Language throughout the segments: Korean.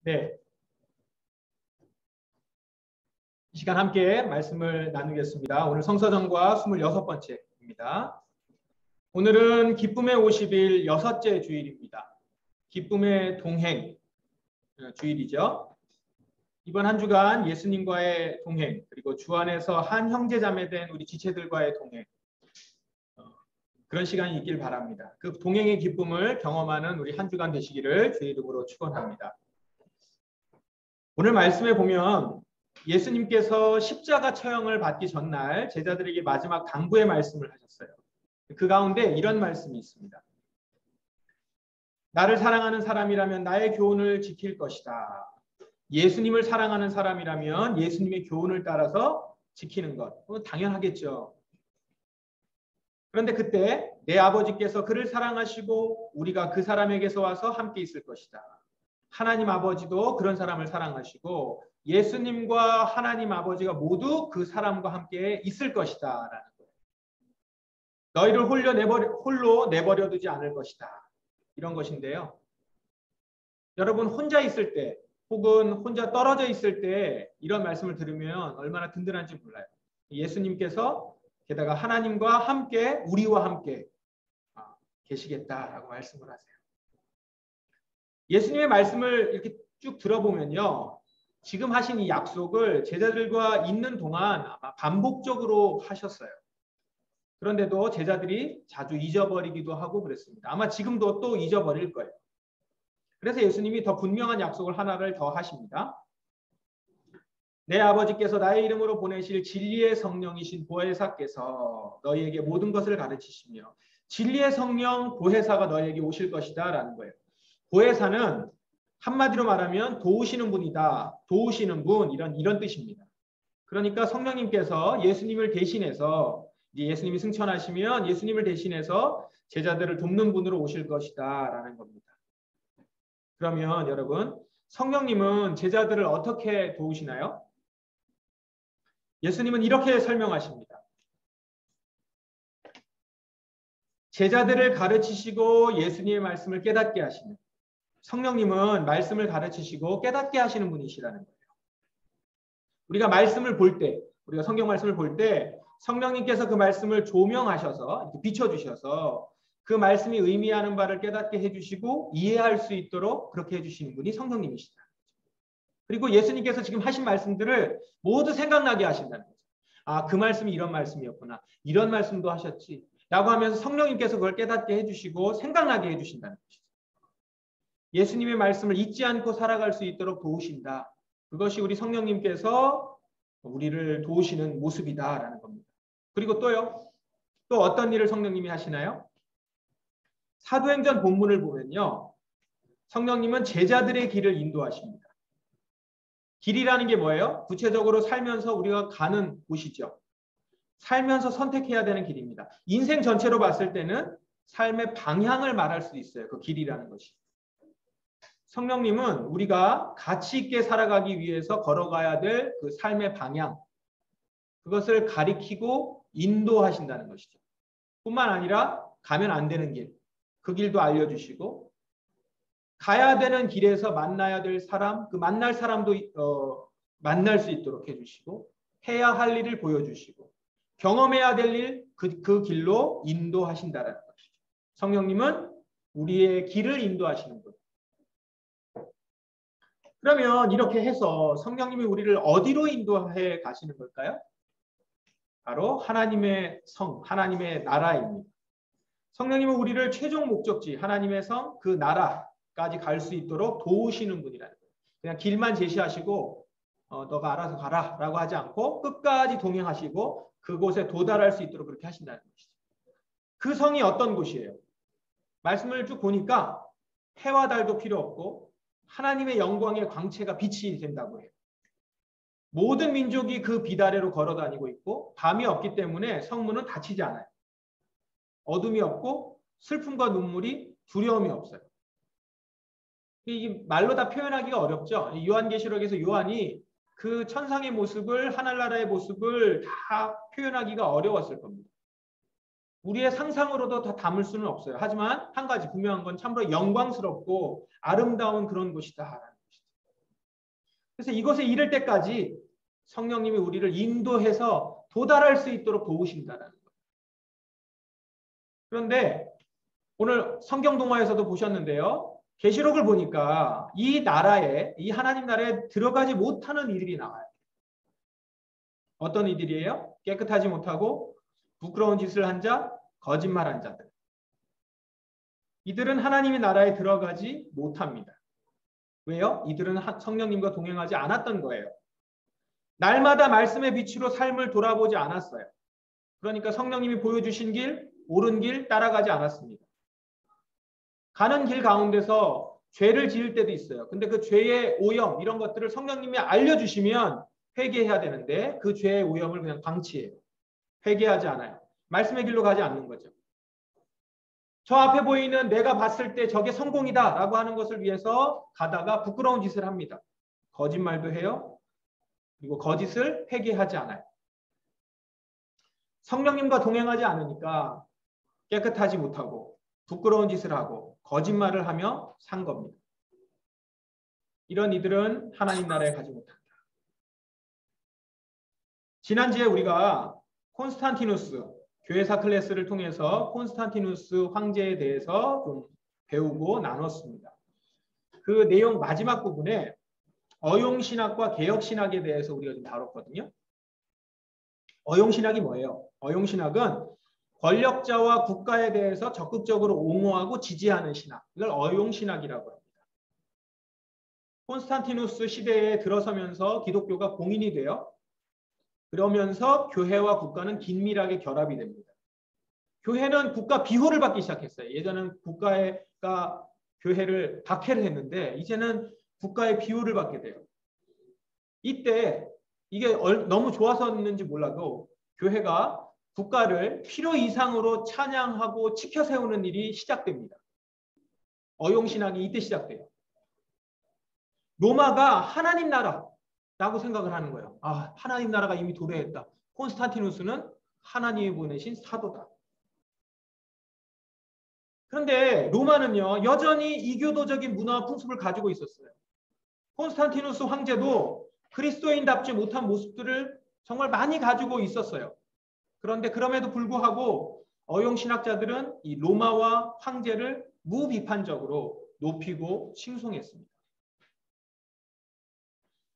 네, 이 시간 함께 말씀을 나누겠습니다. 오늘 성서정과 26번째입니다. 오늘은 기쁨의 50일 여섯째 주일입니다. 기쁨의 동행 주일이죠. 이번 한 주간 예수님과의 동행, 그리고 주 안에서 한 형제자매 된 우리 지체들과의 동행, 그런 시간이 있길 바랍니다. 그 동행의 기쁨을 경험하는 우리 한 주간 되시기를 주의 이름으로 축원합니다. 오늘 말씀에 보면 예수님께서 십자가 처형을 받기 전날 제자들에게 마지막 당부의 말씀을 하셨어요. 그 가운데 이런 말씀이 있습니다. 나를 사랑하는 사람이라면 나의 교훈을 지킬 것이다. 예수님을 사랑하는 사람이라면 예수님의 교훈을 따라서 지키는 것. 당연하겠죠. 그런데 그때 내 아버지께서 그를 사랑하시고 우리가 그 사람에게서 와서 함께 있을 것이다. 하나님 아버지도 그런 사람을 사랑하시고 예수님과 하나님 아버지가 모두 그 사람과 함께 있을 것이다 라는 거예요. 너희를 홀로 내버려 두지 않을 것이다. 이런 것인데요. 여러분 혼자 있을 때 혹은 혼자 떨어져 있을 때 이런 말씀을 들으면 얼마나 든든한지 몰라요. 예수님께서 게다가 하나님과 함께 우리와 함께 계시겠다라고 말씀을 하세요. 예수님의 말씀을 이렇게 쭉 들어보면요. 지금 하신 이 약속을 제자들과 있는 동안 아마 반복적으로 하셨어요. 그런데도 제자들이 자주 잊어버리기도 하고 그랬습니다. 아마 지금도 또 잊어버릴 거예요. 그래서 예수님이 더 분명한 약속을 하나를 더 하십니다. 내 아버지께서 나의 이름으로 보내실 진리의 성령이신 보혜사께서 너희에게 모든 것을 가르치시며 진리의 성령 보혜사가 너희에게 오실 것이다 라는 거예요. 보혜사는 한마디로 말하면 도우시는 분이다. 도우시는 분 이런 뜻입니다. 그러니까 성령님께서 예수님을 대신해서 예수님이 승천하시면 예수님을 대신해서 제자들을 돕는 분으로 오실 것이다 라는 겁니다. 그러면 여러분 성령님은 제자들을 어떻게 도우시나요? 예수님은 이렇게 설명하십니다. 제자들을 가르치시고 예수님의 말씀을 깨닫게 하시는 성령님은 말씀을 가르치시고 깨닫게 하시는 분이시라는 거예요. 우리가 말씀을 볼 때, 우리가 성경 말씀을 볼 때 성령님께서 그 말씀을 조명하셔서 비춰주셔서 그 말씀이 의미하는 바를 깨닫게 해주시고 이해할 수 있도록 그렇게 해주시는 분이 성령님이시다. 그리고 예수님께서 지금 하신 말씀들을 모두 생각나게 하신다는 거죠. 아, 그 말씀이 이런 말씀이었구나. 이런 말씀도 하셨지. 라고 하면서 성령님께서 그걸 깨닫게 해주시고 생각나게 해주신다는 것이죠. 예수님의 말씀을 잊지 않고 살아갈 수 있도록 도우신다. 그것이 우리 성령님께서 우리를 도우시는 모습이다라는 겁니다. 그리고 또요. 또 어떤 일을 성령님이 하시나요? 사도행전 본문을 보면요. 성령님은 제자들의 길을 인도하십니다. 길이라는 게 뭐예요? 구체적으로 살면서 우리가 가는 곳이죠. 살면서 선택해야 되는 길입니다. 인생 전체로 봤을 때는 삶의 방향을 말할 수 있어요. 그 길이라는 것이. 성령님은 우리가 가치 있게 살아가기 위해서 걸어가야 될 그 삶의 방향, 그것을 가리키고 인도하신다는 것이죠. 뿐만 아니라 가면 안 되는 길, 그 길도 알려주시고 가야 되는 길에서 만나야 될 사람, 그 만날 사람도 만날 수 있도록 해주시고 해야 할 일을 보여주시고 경험해야 될 일, 그 길로 인도하신다는 것이죠. 성령님은 우리의 길을 인도하시는 분. 그러면 이렇게 해서 성령님이 우리를 어디로 인도해 가시는 걸까요? 바로 하나님의 성, 하나님의 나라입니다. 성령님은 우리를 최종 목적지, 하나님의 성, 그 나라까지 갈 수 있도록 도우시는 분이라는 거예요. 그냥 길만 제시하시고 너가 알아서 가라 라고 하지 않고 끝까지 동행하시고 그곳에 도달할 수 있도록 그렇게 하신다는 것이죠. 그 성이 어떤 곳이에요? 말씀을 쭉 보니까 해와 달도 필요 없고 하나님의 영광의 광채가 빛이 된다고 해요. 모든 민족이 그 빛 아래로 걸어다니고 있고 밤이 없기 때문에 성문은 닫히지 않아요. 어둠이 없고 슬픔과 눈물이 두려움이 없어요. 이 말로 다 표현하기가 어렵죠. 요한계시록에서 요한이 그 천상의 모습을 하늘나라의 모습을 다 표현하기가 어려웠을 겁니다. 우리의 상상으로도 다 담을 수는 없어요. 하지만 한 가지 분명한 건 참으로 영광스럽고 아름다운 그런 곳이다. 그래서 이것에 이를 때까지 성령님이 우리를 인도해서 도달할 수 있도록 도우신다는 거예요. 그런데 오늘 성경 동화에서도 보셨는데요. 계시록을 보니까 이 하나님 나라에 들어가지 못하는 이들이 나와요. 어떤 이들이에요? 깨끗하지 못하고 부끄러운 짓을 한 자, 거짓말한 자들. 이들은 하나님의 나라에 들어가지 못합니다. 왜요? 이들은 성령님과 동행하지 않았던 거예요. 날마다 말씀의 빛으로 삶을 돌아보지 않았어요. 그러니까 성령님이 보여주신 길, 옳은 길 따라가지 않았습니다. 가는 길 가운데서 죄를 지을 때도 있어요. 근데 그 죄의 오염 이런 것들을 성령님이 알려주시면 회개해야 되는데 그 죄의 오염을 그냥 방치해요. 회개하지 않아요. 말씀의 길로 가지 않는 거죠. 저 앞에 보이는 내가 봤을 때 저게 성공이다 라고 하는 것을 위해서 가다가 부끄러운 짓을 합니다. 거짓말도 해요. 그리고 거짓을 회개하지 않아요. 성령님과 동행하지 않으니까 깨끗하지 못하고 부끄러운 짓을 하고 거짓말을 하며 산 겁니다. 이런 이들은 하나님 나라에 가지 못한다. 지난주에 우리가 콘스탄티누스 교회사 클래스를 통해서 콘스탄티누스 황제에 대해서 좀 배우고 나눴습니다. 그 내용 마지막 부분에 어용신학과 개혁신학에 대해서 우리가 좀 다뤘거든요. 어용신학이 뭐예요? 어용신학은 권력자와 국가에 대해서 적극적으로 옹호하고 지지하는 신학. 이걸 어용신학이라고 합니다. 콘스탄티누스 시대에 들어서면서 기독교가 공인이 돼요. 그러면서 교회와 국가는 긴밀하게 결합이 됩니다. 교회는 국가 비호를 받기 시작했어요. 예전에는 국가가 교회를 박해를 했는데 이제는 국가의 비호를 받게 돼요. 이때 이게 너무 좋아서였는지 몰라도 교회가 국가를 필요 이상으로 찬양하고 지켜 세우는 일이 시작됩니다. 어용신학이 이때 시작돼요. 로마가 하나님 나라라고 생각을 하는 거예요. 아, 하나님 나라가 이미 도래했다. 콘스탄티누스는 하나님이 보내신 사도다. 그런데 로마는요, 여전히 이교도적인 문화와 풍습을 가지고 있었어요. 콘스탄티누스 황제도 그리스도인답지 못한 모습들을 정말 많이 가지고 있었어요. 그런데 그럼에도 불구하고 어용신학자들은 이 로마와 황제를 무비판적으로 높이고 칭송했습니다.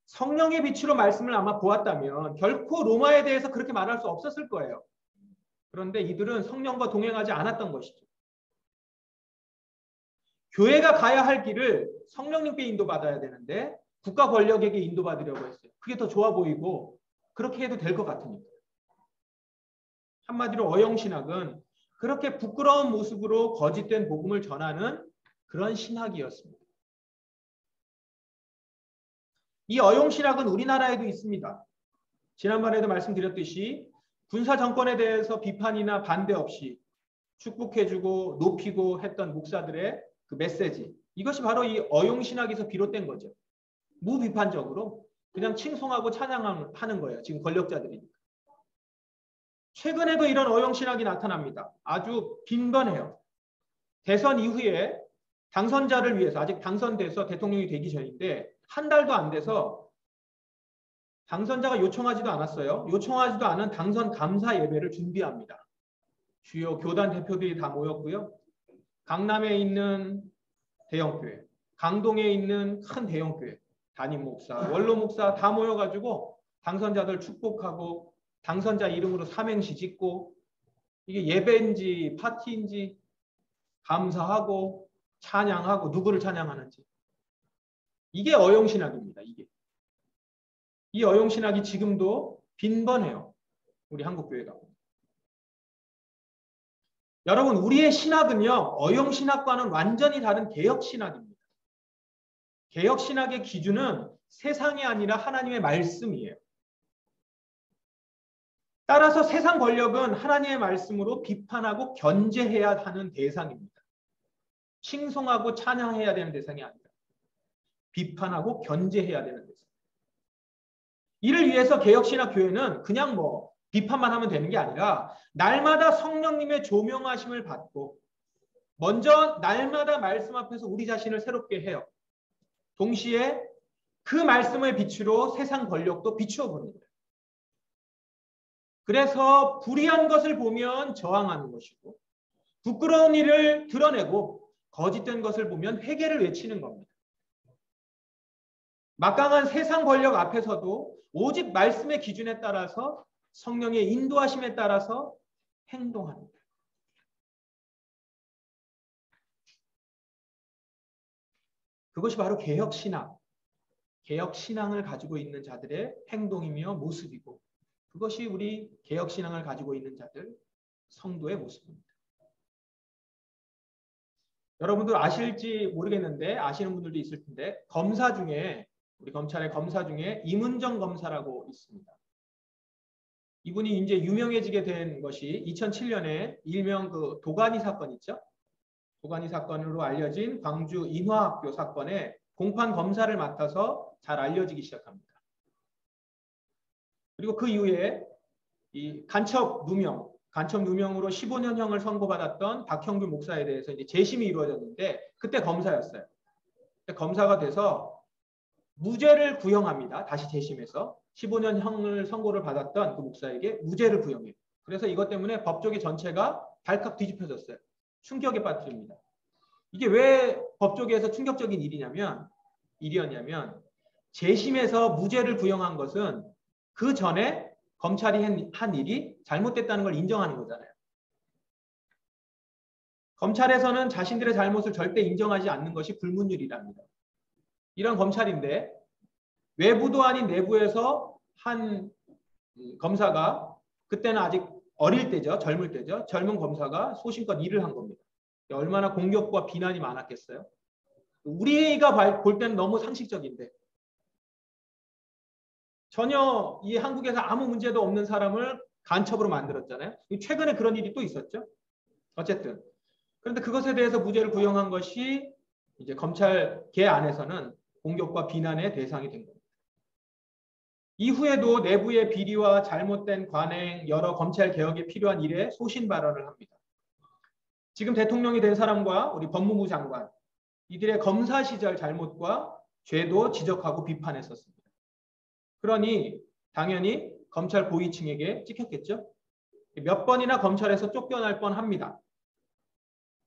성령의 빛으로 말씀을 아마 보았다면 결코 로마에 대해서 그렇게 말할 수 없었을 거예요. 그런데 이들은 성령과 동행하지 않았던 것이죠. 교회가 가야 할 길을 성령님께 인도받아야 되는데 국가 권력에게 인도받으려고 했어요. 그게 더 좋아 보이고 그렇게 해도 될 것 같으니까. 한마디로 어용신학은 그렇게 부끄러운 모습으로 거짓된 복음을 전하는 그런 신학이었습니다. 이 어용신학은 우리나라에도 있습니다. 지난번에도 말씀드렸듯이 군사정권에 대해서 비판이나 반대 없이 축복해주고 높이고 했던 목사들의 그 메시지, 이것이 바로 이 어용신학에서 비롯된 거죠. 무비판적으로 그냥 칭송하고 찬양하는 거예요. 지금 권력자들이니까. 최근에도 이런 어용신학이 나타납니다. 아주 빈번해요. 대선 이후에 당선자를 위해서, 아직 당선돼서 대통령이 되기 전인데 한 달도 안 돼서 당선자가 요청하지도 않았어요. 요청하지도 않은 당선 감사 예배를 준비합니다. 주요 교단 대표들이 다 모였고요. 강남에 있는 대형교회, 강동에 있는 큰 대형교회, 담임 목사, 원로 목사 다 모여가지고 당선자들 축복하고 당선자 이름으로 삼행시 짓고, 이게 예배인지 파티인지 감사하고 찬양하고, 누구를 찬양하는지. 이게 어용신학입니다. 이 어용신학이 지금도 빈번해요. 우리 한국교회가. 여러분, 우리의 신학은요, 어용신학과는 완전히 다른 개혁신학입니다. 개혁신학의 기준은 세상이 아니라 하나님의 말씀이에요. 따라서 세상 권력은 하나님의 말씀으로 비판하고 견제해야 하는 대상입니다. 칭송하고 찬양해야 되는 대상이 아니라 비판하고 견제해야 되는 대상. 이를 위해서 개혁신학 교회는 그냥 비판만 하면 되는 게 아니라 날마다 성령님의 조명하심을 받고 먼저 날마다 말씀 앞에서 우리 자신을 새롭게 해요. 동시에 그 말씀의 빛으로 세상 권력도 비추어 보는 거예요. 그래서 불의한 것을 보면 저항하는 것이고 부끄러운 일을 드러내고 거짓된 것을 보면 회개를 외치는 겁니다. 막강한 세상 권력 앞에서도 오직 말씀의 기준에 따라서 성령의 인도하심에 따라서 행동하는 거예요. 그것이 바로 개혁신앙, 개혁신앙을 가지고 있는 자들의 행동이며 모습이고 그것이 우리 개혁신앙을 가지고 있는 자들, 성도의 모습입니다. 여러분들 아실지 모르겠는데 아시는 분들도 있을 텐데 검사 중에 우리 검찰의 검사 중에 임은정 검사라고 있습니다. 이분이 이제 유명해지게 된 것이 2007년에 일명 그 도가니 사건 있죠? 도가니 사건으로 알려진 광주 인화학교 사건에 공판 검사를 맡아서 잘 알려지기 시작합니다. 그리고 그 이후에 이 간첩 누명으로 15년형을 선고받았던 박형규 목사에 대해서 이제 재심이 이루어졌는데 그때 검사였어요. 그때 검사가 돼서 무죄를 구형합니다. 다시 재심해서 15년형을 선고를 받았던 그 목사에게 무죄를 구형해요. 그래서 이것 때문에 법조계 전체가 발칵 뒤집혀졌어요. 충격에 빠뜨립니다. 이게 왜 법조계에서 충격적인 일이었냐면 재심에서 무죄를 구형한 것은 그 전에 검찰이 한 일이 잘못됐다는 걸 인정하는 거잖아요. 검찰에서는 자신들의 잘못을 절대 인정하지 않는 것이 불문율이랍니다. 이런 검찰인데 외부도 아닌 내부에서 한 검사가 그때는 아직 어릴 때죠. 젊을 때죠. 젊은 검사가 소신껏 일을 한 겁니다. 얼마나 공격과 비난이 많았겠어요. 우리가 볼 때는 너무 상식적인데 전혀 이 한국에서 아무 문제도 없는 사람을 간첩으로 만들었잖아요. 최근에 그런 일이 또 있었죠. 어쨌든 그런데 그것에 대해서 무죄를 구형한 것이 이제 검찰계 안에서는 공격과 비난의 대상이 된 겁니다. 이후에도 내부의 비리와 잘못된 관행, 여러 검찰 개혁에 필요한 일에 소신 발언을 합니다. 지금 대통령이 된 사람과 우리 법무부 장관, 이들의 검사 시절 잘못과 죄도 지적하고 비판했었습니다. 그러니 당연히 검찰 고위층에게 찍혔겠죠. 몇 번이나 검찰에서 쫓겨날 뻔합니다.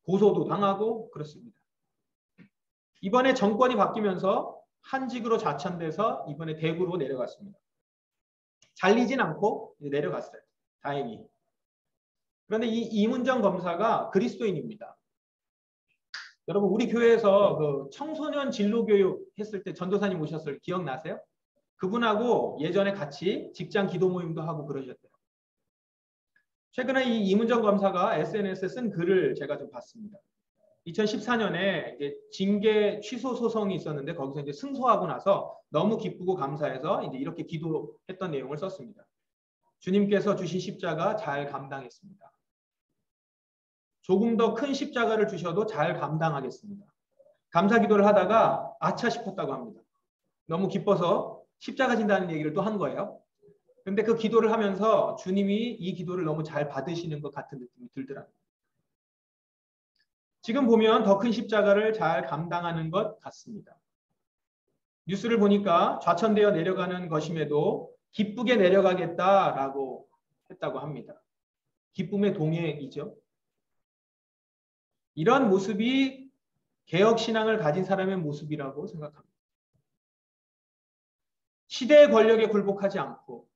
고소도 당하고 그렇습니다. 이번에 정권이 바뀌면서 한직으로 좌천돼서 이번에 대구로 내려갔습니다. 잘리진 않고 내려갔어요. 다행히. 그런데 이 임은정 검사가 그리스도인입니다. 여러분 우리 교회에서 그 청소년 진로교육 했을 때 전도사님 오셨을 때 기억나세요? 그분하고 예전에 같이 직장 기도 모임도 하고 그러셨대요. 최근에 이 임은정 검사가 SNS에 쓴 글을 제가 좀 봤습니다. 2014년에 이제 징계 취소 소송이 있었는데 거기서 이제 승소하고 나서 너무 기쁘고 감사해서 이제 이렇게 기도했던 내용을 썼습니다. 주님께서 주신 십자가 잘 감당했습니다. 조금 더 큰 십자가를 주셔도 잘 감당하겠습니다. 감사 기도를 하다가 아차 싶었다고 합니다. 너무 기뻐서 십자가 진다는 얘기를 또 한 거예요. 그런데 그 기도를 하면서 주님이 이 기도를 너무 잘 받으시는 것 같은 느낌이 들더라고요. 지금 보면 더 큰 십자가를 잘 감당하는 것 같습니다. 뉴스를 보니까 좌천되어 내려가는 것임에도 기쁘게 내려가겠다라고 했다고 합니다. 기쁨의 동행이죠. 이런 모습이 개혁신앙을 가진 사람의 모습이라고 생각합니다. 시대의 권력에 굴복하지 않고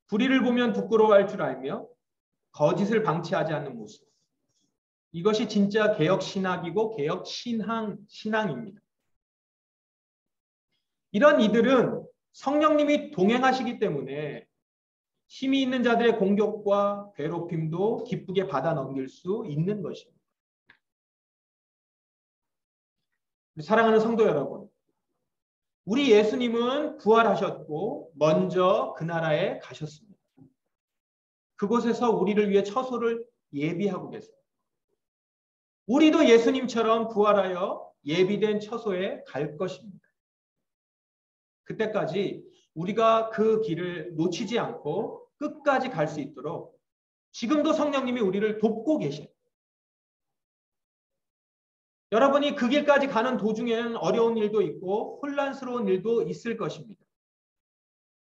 불의를 보면 부끄러워할 줄 알며 거짓을 방치하지 않는 모습. 이것이 진짜 개혁신학이고 개혁신앙입니다. 이런 이들은 성령님이 동행하시기 때문에 힘이 있는 자들의 공격과 괴롭힘도 기쁘게 받아 넘길 수 있는 것입니다. 사랑하는 성도 여러분, 우리 예수님은 부활하셨고 먼저 그 나라에 가셨습니다. 그곳에서 우리를 위해 처소를 예비하고 계세요. 우리도 예수님처럼 부활하여 예비된 처소에 갈 것입니다. 그때까지 우리가 그 길을 놓치지 않고 끝까지 갈 수 있도록 지금도 성령님이 우리를 돕고 계십니다. 여러분이 그 길까지 가는 도중에는 어려운 일도 있고 혼란스러운 일도 있을 것입니다.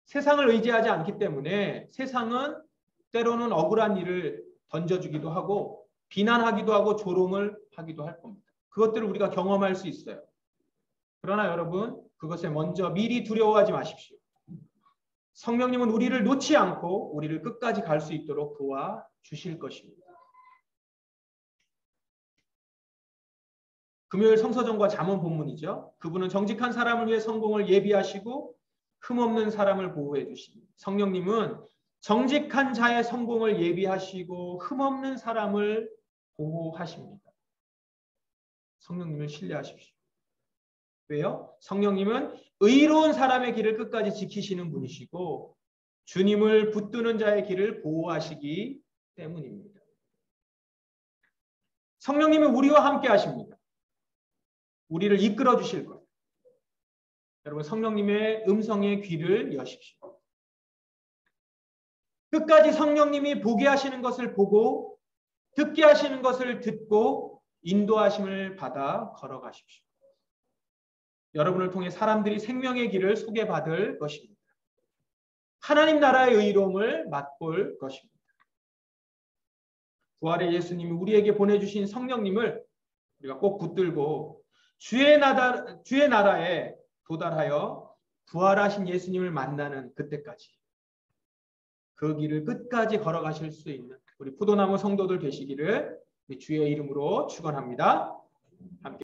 세상을 의지하지 않기 때문에 세상은 때로는 억울한 일을 던져주기도 하고 비난하기도 하고 조롱을 하기도 할 겁니다. 그것들을 우리가 경험할 수 있어요. 그러나 여러분, 그것에 먼저 미리 두려워하지 마십시오. 성령님은 우리를 놓지 않고 우리를 끝까지 갈 수 있도록 도와주실 것입니다. 금요일 성서정과 잠언 본문이죠. 그분은 정직한 사람을 위해 성공을 예비하시고 흠없는 사람을 보호해 주십니다. 성령님은 정직한 자의 성공을 예비하시고 흠없는 사람을 보호하십니다. 성령님을 신뢰하십시오. 왜요? 성령님은 의로운 사람의 길을 끝까지 지키시는 분이시고 주님을 붙드는 자의 길을 보호하시기 때문입니다. 성령님은 우리와 함께 하십니다. 우리를 이끌어 주실 거예요. 여러분, 성령님의 음성에 귀를 여십시오. 끝까지 성령님이 보게 하시는 것을 보고 듣게 하시는 것을 듣고 인도하심을 받아 걸어가십시오. 여러분을 통해 사람들이 생명의 길을 소개받을 것입니다. 하나님 나라의 의로움을 맛볼 것입니다. 부활의 예수님이 우리에게 보내주신 성령님을 우리가 꼭 붙들고 주의 나라에 도달하여 부활하신 예수님을 만나는 그때까지 그 길을 끝까지 걸어가실 수 있는 우리 포도나무 성도들 되시기를 주의 이름으로 축원합니다. 함께